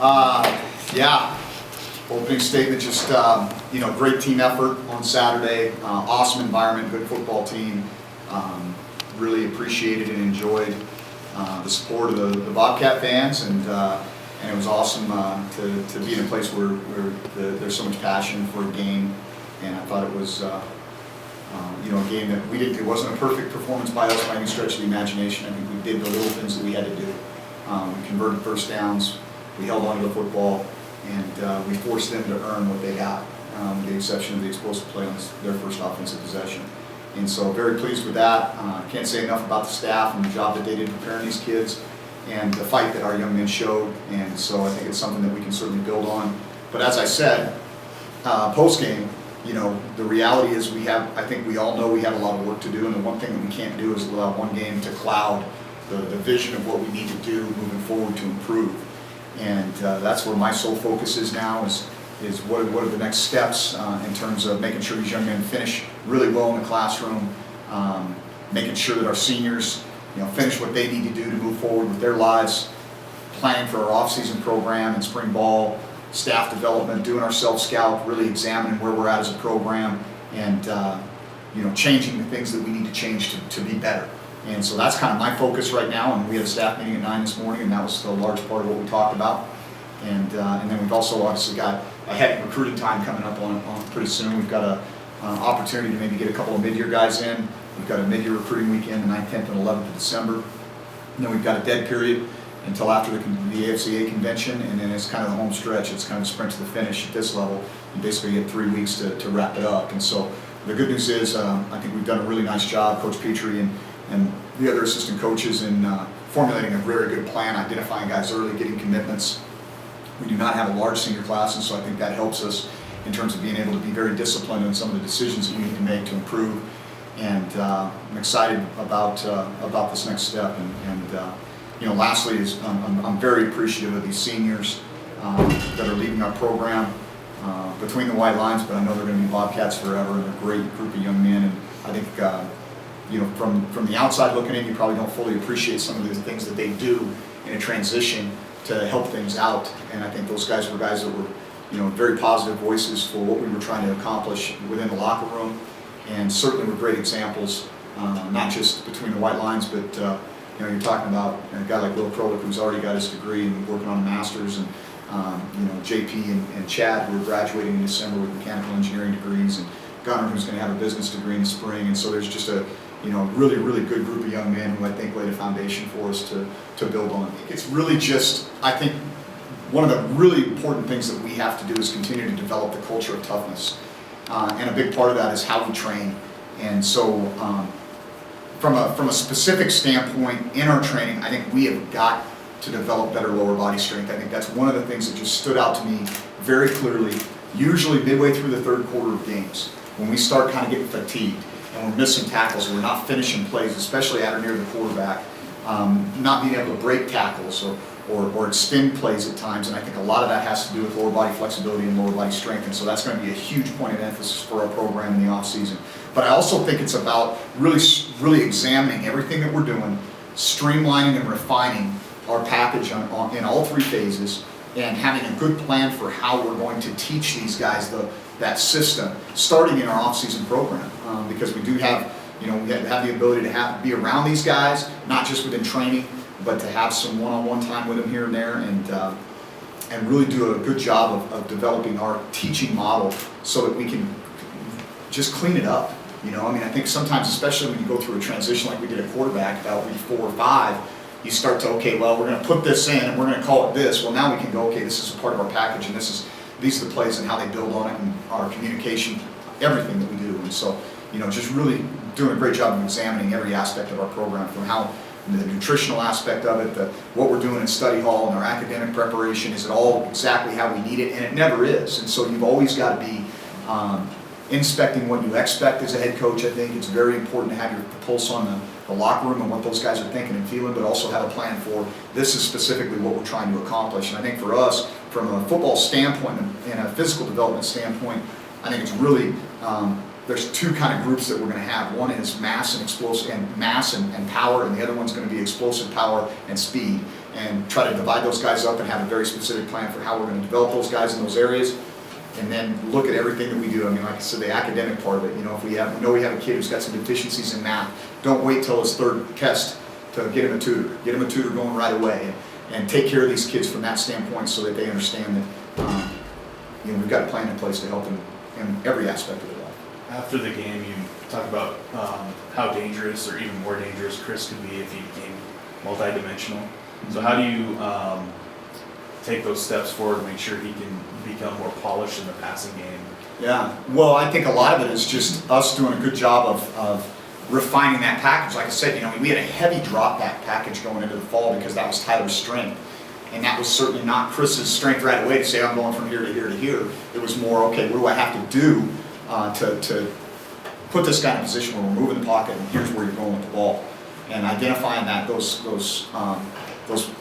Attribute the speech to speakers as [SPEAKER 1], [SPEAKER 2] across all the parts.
[SPEAKER 1] Yeah, opening statement, just, great team effort on Saturday, awesome environment, good football team. Really appreciated and enjoyed the support of the Bobcat fans, and it was awesome to be in a place where there's so much passion for a game, and I thought it was a game that it wasn't a perfect performance by us by any stretch of the imagination. I think we did the little things that we had to do. We converted first downs, we held on to the football, and we forced them to earn what they got, with the exception of the explosive play on their first offensive possession. And so very pleased with that. Can't say enough about the staff and the job that they did preparing these kids and the fight that our young men showed. And so I think it's something that we can certainly build on. But as I said, post-game, the reality is I think we all know we have a lot of work to do, and the one thing that we can't do is allow one game to cloud the vision of what we need to do moving forward to improve. And that's where my sole focus is now, is what are the next steps in terms of making sure these young men finish really well in the classroom, making sure that our seniors finish what they need to do to move forward with their lives, planning for our off-season program and spring ball, staff development, doing our self-scout, really examining where we're at as a program, and changing the things that we need to change to be better. And so that's kind of my focus right now, and we had a staff meeting at 9 this morning, and that was a large part of what we talked about. And then we've also obviously got a heavy recruiting time coming up on pretty soon. We've got an opportunity to maybe get a couple of mid-year guys in. We've got a mid-year recruiting weekend, the 9th, 10th, and 11th of December. And then we've got a dead period until after the AFCA convention, and then it's kind of the home stretch. It's kind of a sprint to the finish at this level. You basically get 3 weeks to wrap it up. And so the good news is I think we've done a really nice job, Coach Petrie and the other assistant coaches, in formulating a very good plan, identifying guys early, getting commitments. We do not have a large senior class, and so I think that helps us in terms of being able to be very disciplined in some of the decisions that we need to make to improve. And I'm excited about this next step. And lastly, is I'm very appreciative of these seniors that are leading our program between the white lines, but I know they're going to be Bobcats forever, and they're a great group of young men. And I think from the outside looking in, you probably don't fully appreciate some of the things that they do in a transition to help things out. And I think those guys were guys that were, very positive voices for what we were trying to accomplish within the locker room, and certainly were great examples, not just between the white lines, but you're talking about a guy like Will Krolik, who's already got his degree and working on a master's, and JP and Chad, who are graduating in December with mechanical engineering degrees, and Gunnar, who's going to have a business degree in the spring. And so there's just a really good group of young men who I think laid a foundation for us to build on. It's really just, I think, one of the really important things that we have to do is continue to develop the culture of toughness. And a big part of that is how we train. And so from a specific standpoint in our training, I think we have got to develop better lower body strength. I think that's one of the things that just stood out to me very clearly, usually midway through the third quarter of games, when we start kind of getting fatigued and we're missing tackles, we're not finishing plays, especially at or near the quarterback, not being able to break tackles or extend plays at times. And I think a lot of that has to do with lower body flexibility and lower body strength. And so that's going to be a huge point of emphasis for our program in the offseason. But I also think it's about really examining everything that we're doing, streamlining and refining our package in all three phases, and having a good plan for how we're going to teach these guys that system, starting in our off-season program, because we do have, we have the ability to be around these guys, not just within training, but to have some one-on-one time with them here and there, and really do a good job of developing our teaching model so that we can just clean it up. I think sometimes, especially when you go through a transition like we did at quarterback about week 4 or 5, you start to, okay, well, we're going to put this in and we're going to call it this. Well, now we can go, okay, this is a part of our package, and these are the plays and how they build on it, and our communication, everything that we do. And so, just really doing a great job of examining every aspect of our program, from how the nutritional aspect of it, what we're doing in study hall and our academic preparation. Is it all exactly how we need it? And it never is. And so you've always got to be inspecting what you expect as a head coach. I think it's very important to have your pulse on the locker room and what those guys are thinking and feeling, but also have a plan for this is specifically what we're trying to accomplish. And I think for us, from a football standpoint and a physical development standpoint, I think it's really there's two kind of groups that we're going to have. One is mass and explosive, and mass and power, and the other one's going to be explosive power and speed. and try to divide those guys up and have a very specific plan for how we're going to develop those guys in those areas. And then look at everything that we do. I mean, like I said, the academic part of it. You know, if we know we have a kid who's got some deficiencies in math, don't wait till his third test to get him a tutor. Get him a tutor going right away, and take care of these kids from that standpoint so that they understand that you know, we've got a plan in place to help them in every aspect of their life.
[SPEAKER 2] After the game, you talk about how dangerous, or even more dangerous, Chris could be if he became multidimensional. So how do you take those steps forward to make sure he can become more polished in the passing game?
[SPEAKER 1] Yeah, well, I think a lot of it is just us doing a good job of refining that package. Like I said, you know, we had a heavy drop back package going into the fall because that was Tyler's strength. And that was certainly not Chris's strength right away to say, I'm going from here to here to here. It was more, okay, what do I have to do to put this guy in a position where we're moving the pocket and here's where you're going with the ball. And identifying that those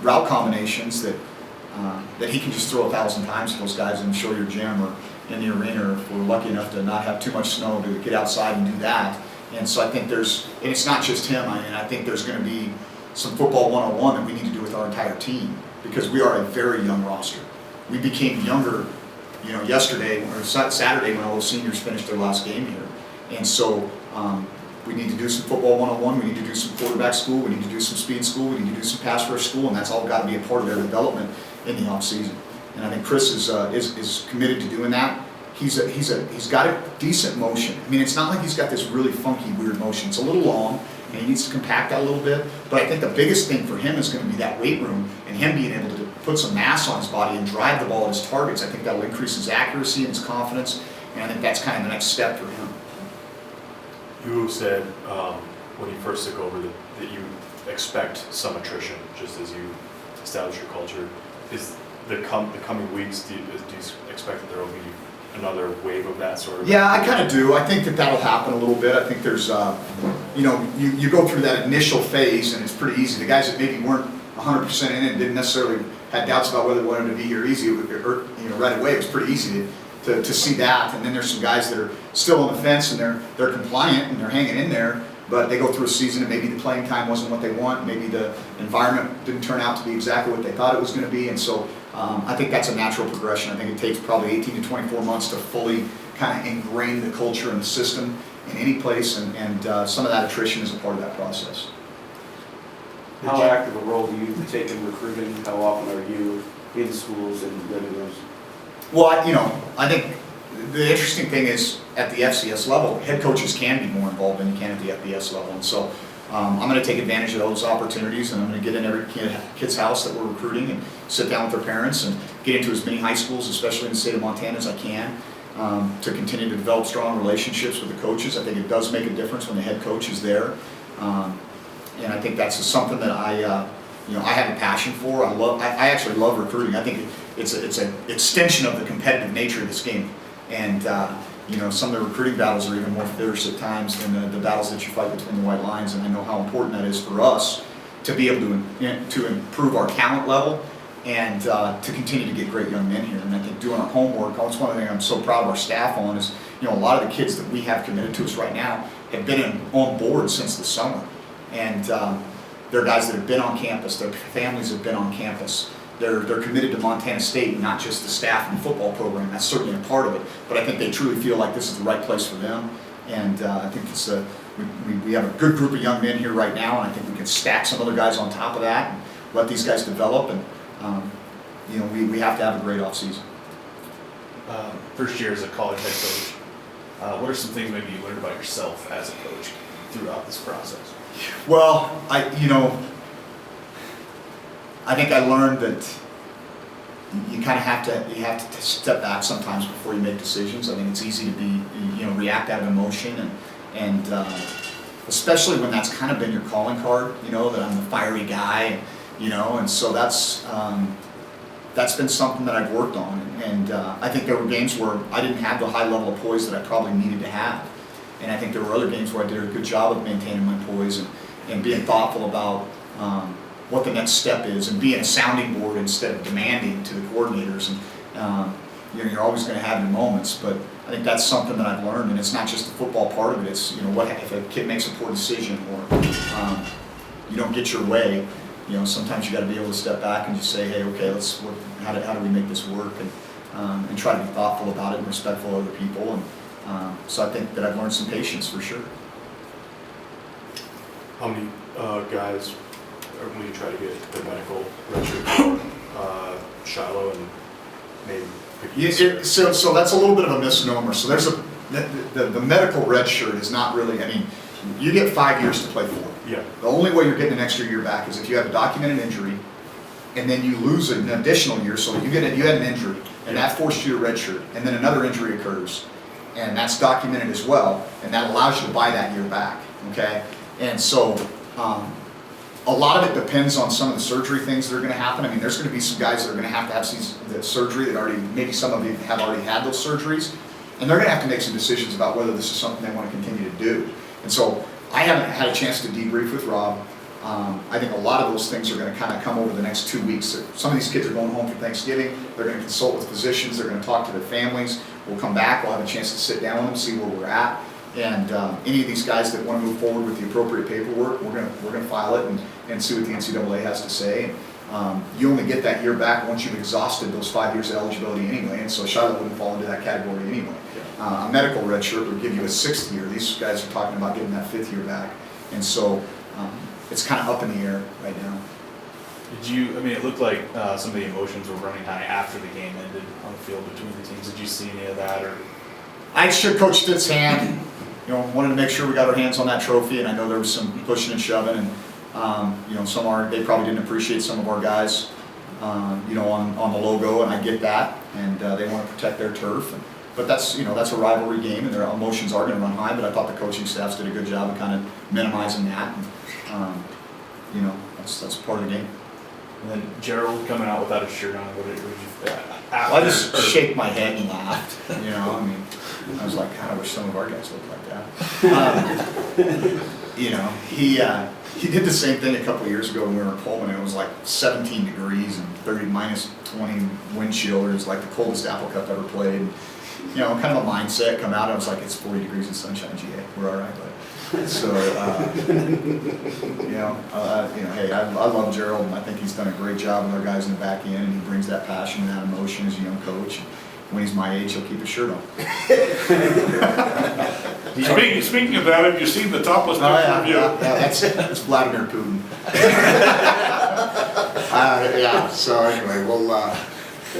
[SPEAKER 1] route combinations that he can just throw 1,000 times to those guys in show your gym or in the arena, or if we're lucky enough to not have too much snow to get outside and do that. And so I think and it's not just him, I think there's going to be some football 101 that we need to do with our entire team, because we are a very young roster. We became younger, you know, yesterday or Saturday when all those seniors finished their last game here. And so we need to do some football 101, we need to do some quarterback school, we need to do some speed school, we need to do some pass rush school, and that's all got to be a part of their development in the offseason. And I think Chris is committed to doing that. He's got a decent motion. I mean, it's not like he's got this really funky, weird motion. It's a little long, and he needs to compact that a little bit. But I think the biggest thing for him is going to be that weight room and him being able to put some mass on his body and drive the ball at his targets. I think that'll increase his accuracy and his confidence, and I think that's kind of the next step for him.
[SPEAKER 3] You said when you first took over that you expect some attrition just as you establish your culture. Is the coming weeks, do you expect that there will be another wave of that sort of?
[SPEAKER 1] Yeah, I kind of do. I think that'll happen a little bit. I think there's, you know, you go through that initial phase and it's pretty easy. The guys that maybe weren't 100% in it and didn't necessarily had doubts about whether they wanted to be here easy, or, you know, right away, it was pretty easy to see that. And then there's some guys that are still on the fence and they're compliant and they're hanging in there, but they go through a season and maybe the playing time wasn't what they want, maybe the environment didn't turn out to be exactly what they thought it was going to be, and so I think that's a natural progression. I think it takes probably 18 to 24 months to fully kind of ingrain the culture and the system in any place, and some of that attrition is a part of that process.
[SPEAKER 4] How active a role do you take in recruiting? How often are you in schools and living rooms?
[SPEAKER 1] Well, I think the interesting thing is at the FCS level, head coaches can be more involved than you can at the FBS level, and so I'm going to take advantage of those opportunities, and I'm going to get in every kid's house that we're recruiting and sit down with their parents and get into as many high schools, especially in the state of Montana, as I can, to continue to develop strong relationships with the coaches. I think it does make a difference when the head coach is there, and I think that's something that I have a passion for. I actually love recruiting. I think it's an extension of the competitive nature of this game, and some of the recruiting battles are even more fierce at times than the battles that you fight between the white lines, and I know how important that is for us to be able to improve our talent level and to continue to get great young men here. And I think doing our homework, that's one thing I'm so proud of our staff on, is a lot of the kids that we have committed to us right now have been on board since the summer, and they're guys that have been on campus, their families have been on campus. They're committed to Montana State, not just the staff and the football program. That's certainly a part of it, but I think they truly feel like this is the right place for them. And I think we have a good group of young men here right now, and I think we can stack some other guys on top of that and let these guys develop. And we have to have a great offseason.
[SPEAKER 2] First year as a college head coach, what are some things maybe you learned about yourself as a coach throughout this process?
[SPEAKER 1] Well, I think I learned that you kind of have to step back sometimes before you make decisions. I think it's easy to be react out of emotion, and especially when that's kind of been your calling card. That I'm the fiery guy, and so that's been something that I've worked on. And I think there were games where I didn't have the high level of poise that I probably needed to have, and I think there were other games where I did a good job of maintaining my poise and being thoughtful about what the next step is, and being a sounding board instead of demanding to the coordinators. And you're always going to have your moments, but I think that's something that I've learned. And it's not just the football part of it. It's what if a kid makes a poor decision or you don't get your way. sometimes you got to be able to step back and just say, hey, okay, how do we make this work, and try to be thoughtful about it and respectful of other people, and so I think that I've learned some patience for sure.
[SPEAKER 3] How many guys, or when you try to get the medical redshirt, Shiloh and maybe?
[SPEAKER 1] So that's a little bit of a misnomer. So there's the medical red shirt is not really, I mean, you get 5 years to play for.
[SPEAKER 3] Yeah.
[SPEAKER 1] The only way you're getting an extra year back is if you have a documented injury, and then you lose an additional year. So you had an injury, and that forced you to red shirt, and then another injury occurs, and that's documented as well, and that allows you to buy that year back. Okay, and so a lot of it depends on some of the surgery things that are going to happen. I mean, there's going to be some guys that are going to have the surgery that already, maybe some of you have already had those surgeries, and they're going to have to make some decisions about whether this is something they want to continue to do. And so I haven't had a chance to debrief with Rob. I think a lot of those things are going to kind of come over the next 2 weeks. Some of these kids are going home for Thanksgiving. They're going to consult with physicians. They're going to talk to their families. We'll come back. We'll have a chance to sit down with them, see where we're at. And any of these guys that want to move forward with the appropriate paperwork, we're going to file it and see what the NCAA has to say. You only get that year back once you've exhausted those 5 years of eligibility anyway, and so Charlotte wouldn't fall into that category anyway. A medical red shirt would give you a 6th year. These guys are talking about getting that 5th year back, and so it's kind of up in the air right now.
[SPEAKER 2] It looked like some of the emotions were running high after the game ended on the field between the teams. Did you see any of that? Or
[SPEAKER 1] I shook Coach Stitt's hand. Wanted to make sure we got our hands on that trophy, and I know there was some pushing and shoving, and they probably didn't appreciate some of our guys, on the logo, and I get that, and they want to protect their turf, but that's a rivalry game, and their emotions are going to run high. But I thought the coaching staffs did a good job of kind of minimizing that, and that's part of the game.
[SPEAKER 2] And then Gerald coming out without a shirt on, what did you
[SPEAKER 1] Well, I just shake my head and laughed. I was like, God, I wish some of our guys looked like that. He did the same thing a couple of years ago when we were in Pullman, and it was like 17 degrees and -20 wind chill. It was like the coldest Apple Cup ever played. Kind of a mindset come out. I was like, it's 40 degrees and sunshine, GA. We're all right, but so hey, I love Gerald, and I think he's done a great job with our guys in the back end, and he brings that passion and that emotion as a young coach. When he's my age, he'll keep his shirt on.
[SPEAKER 5] Speaking of that, have you seen the topless picture of you?
[SPEAKER 1] That's Vladimir Putin. So anyway, we'll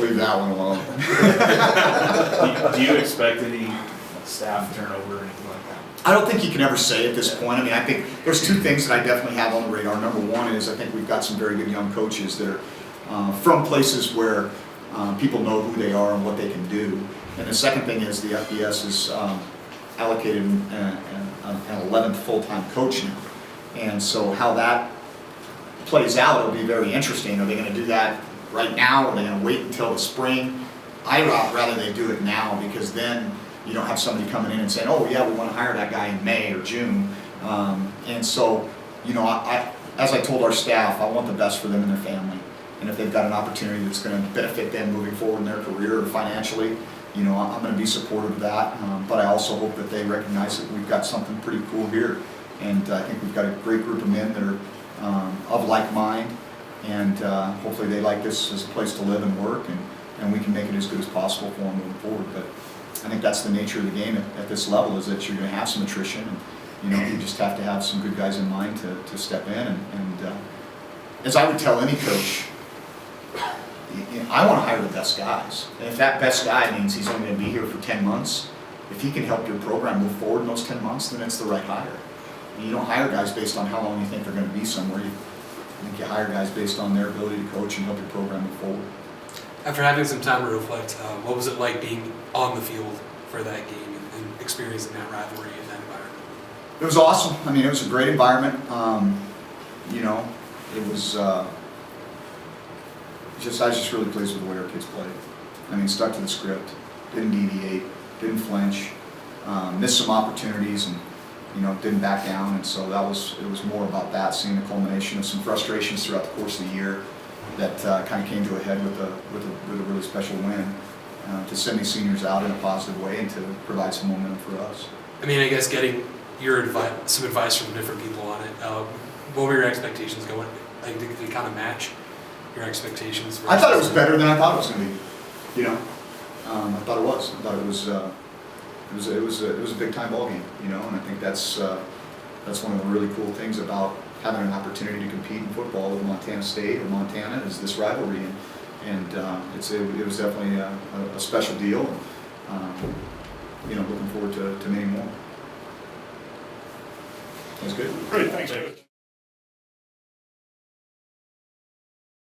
[SPEAKER 1] leave that one alone.
[SPEAKER 2] Do you expect any staff turnover or anything like that?
[SPEAKER 1] I don't think you can ever say at this point. I think there's 2 things that I definitely have on the radar. Number one is I think we've got some very good young coaches that are from places where people know who they are and what they can do. And the second thing is the FBS is allocated an 11th full-time coach now. And so how that plays out will be very interesting. Are they going to do that right now? Are they going to wait until the spring? I'd rather they do it now, because then you don't have somebody coming in and saying, oh yeah, we want to hire that guy in May or June. And so, as I told our staff, I want the best for them and their family. And if they've got an opportunity that's going to benefit them moving forward in their career or financially, I'm going to be supportive of that. But I also hope that they recognize that we've got something pretty cool here. And I think we've got a great group of men that are of like mind. And hopefully they like this as a place to live and work. And we can make it as good as possible for them moving forward. But I think that's the nature of the game at this level, is that you're going to have some attrition. And, you just have to have some good guys in mind to step in. And as I would tell any coach, I want to hire the best guys. And if that best guy means he's only going to be here for 10 months, if he can help your program move forward in those 10 months, then it's the right hire. And you don't hire guys based on how long you think they're going to be somewhere. I think you hire guys based on their ability to coach and help your program move forward.
[SPEAKER 6] After having some time to reflect, what was it like being on the field for that game and experiencing that rivalry in that environment?
[SPEAKER 1] It was awesome. It was a great environment. It was I was just really pleased with the way our kids played. Stuck to the script, didn't deviate, didn't flinch, missed some opportunities, and didn't back down. And so it was more about that, seeing the culmination of some frustrations throughout the course of the year that kind of came to a head with a really special win to send these seniors out in a positive way and to provide some momentum for us.
[SPEAKER 6] I getting some advice from different people on it. What were your expectations Like, did it kind of match your expectations?
[SPEAKER 1] I thought it was better than I thought it was going to be. You know, I thought it was. I thought it was. It was a big time ball game. You know, and I think that's one of the really cool things about having an opportunity to compete in football with Montana State or Montana is this rivalry, and it was definitely a special deal. You know, looking forward to many more. That's good.
[SPEAKER 5] Great, thanks, David.